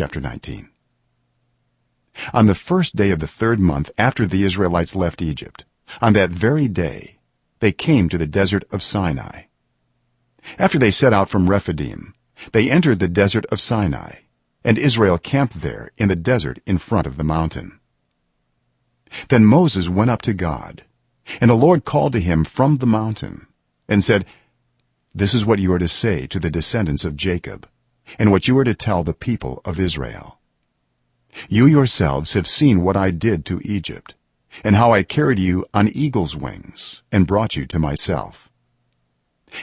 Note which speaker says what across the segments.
Speaker 1: chapter 19. On the first day of the 3rd month after the Israelites left Egypt, on that very day they came to the desert of Sinai. After they set out from Rephidim, they entered the desert of Sinai, and Israel camped there in the desert in front of the mountain. Then Moses went up to God, and the Lord called to him from the mountain and said, "This is what you are to say to the descendants of Jacob, and what you are to tell the people of Israel. You yourselves have seen what I did to Egypt, and how I carried you on eagle's wings and brought you to myself.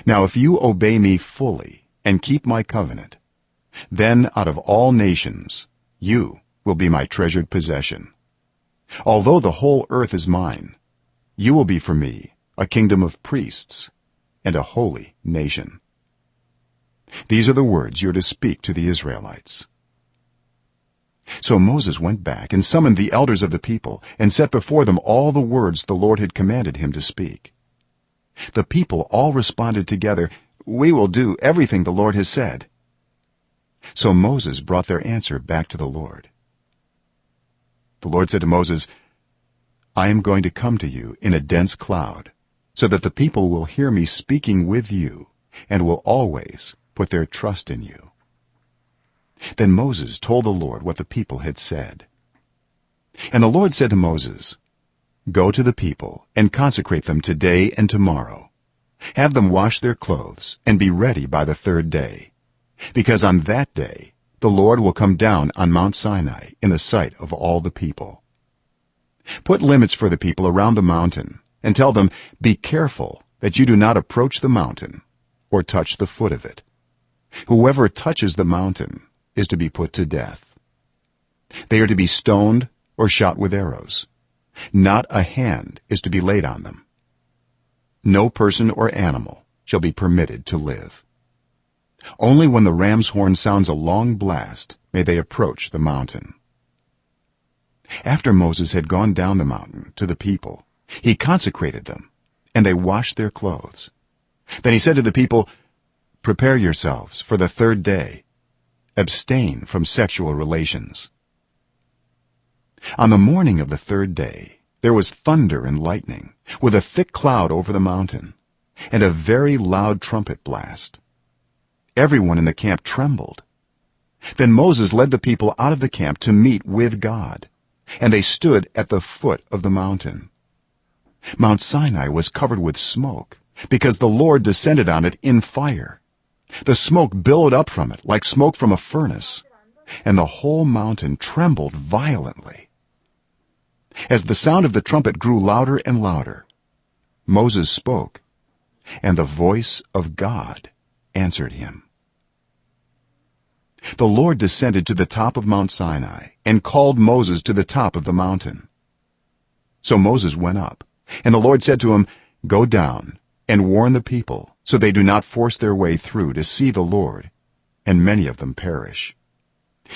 Speaker 1: Now if you obey me fully and keep my covenant, then out of all nations you will be my treasured possession. Although the whole earth is mine, you will be for me a kingdom of priests and a holy nation." These are the words you are to speak to the Israelites. So Moses went back and summoned the elders of the people and set before them all the words the Lord had commanded him to speak. The people all responded together, "We will do everything the Lord has said." So Moses brought their answer back to the Lord. The Lord said to Moses, "I am going to come to you in a dense cloud, so that the people will hear me speaking with you and will always put their trust in you." Then Moses told the Lord what the people had said. And the Lord said to Moses, "Go to the people and consecrate them today and tomorrow. Have them wash their clothes and be ready by the 3rd day, because on that day the Lord will come down on Mount Sinai in the sight of all the people. Put limits for the people around the mountain and tell them, 'Be careful that you do not approach the mountain or touch the foot of it. Whoever touches the mountain is to be put to death. They are to be stoned or shot with arrows. Not a hand is to be laid on them. No person or animal shall be permitted to live. Only when the ram's horn sounds a long blast may they approach the mountain." After Moses had gone down the mountain to the people, he consecrated them, and they washed their clothes. Then he said to the people, "Prepare yourselves for the 3rd day. Abstain from sexual relations." On the morning of the 3rd day there was thunder and lightning, with a thick cloud over the mountain, and a very loud trumpet blast. Everyone in the camp trembled. Then Moses led the people out of the camp to meet with God, and they stood at the foot of the mountain. Mount Sinai was covered with smoke, because the Lord descended on it in fire. The smoke billowed up from it like smoke from a furnace, and the whole mountain trembled violently. As the sound of the trumpet grew louder and louder, Moses spoke, and the voice of God answered him. The Lord descended to the top of Mount Sinai and called Moses to the top of the mountain. So Moses went up, and the Lord said to him, "Go down and warn the people, so they do not force their way through to see the Lord, and many of them perish.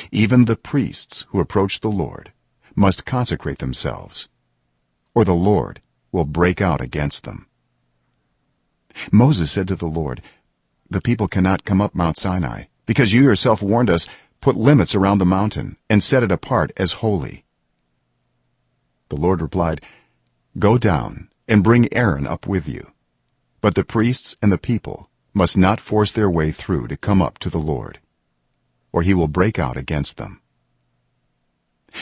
Speaker 1: Even the priests who approach the Lord must consecrate themselves, or the Lord will break out against them." Moses said to the Lord, "The people cannot come up Mount Sinai, because you yourself warned us, 'Put limits around the mountain and set it apart as holy.'" The Lord replied, "Go down and bring Aaron up with you, but the priests and the people must not force their way through to come up to the Lord, or he will break out against them."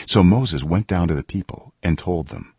Speaker 1: So Moses went down to the people and told them,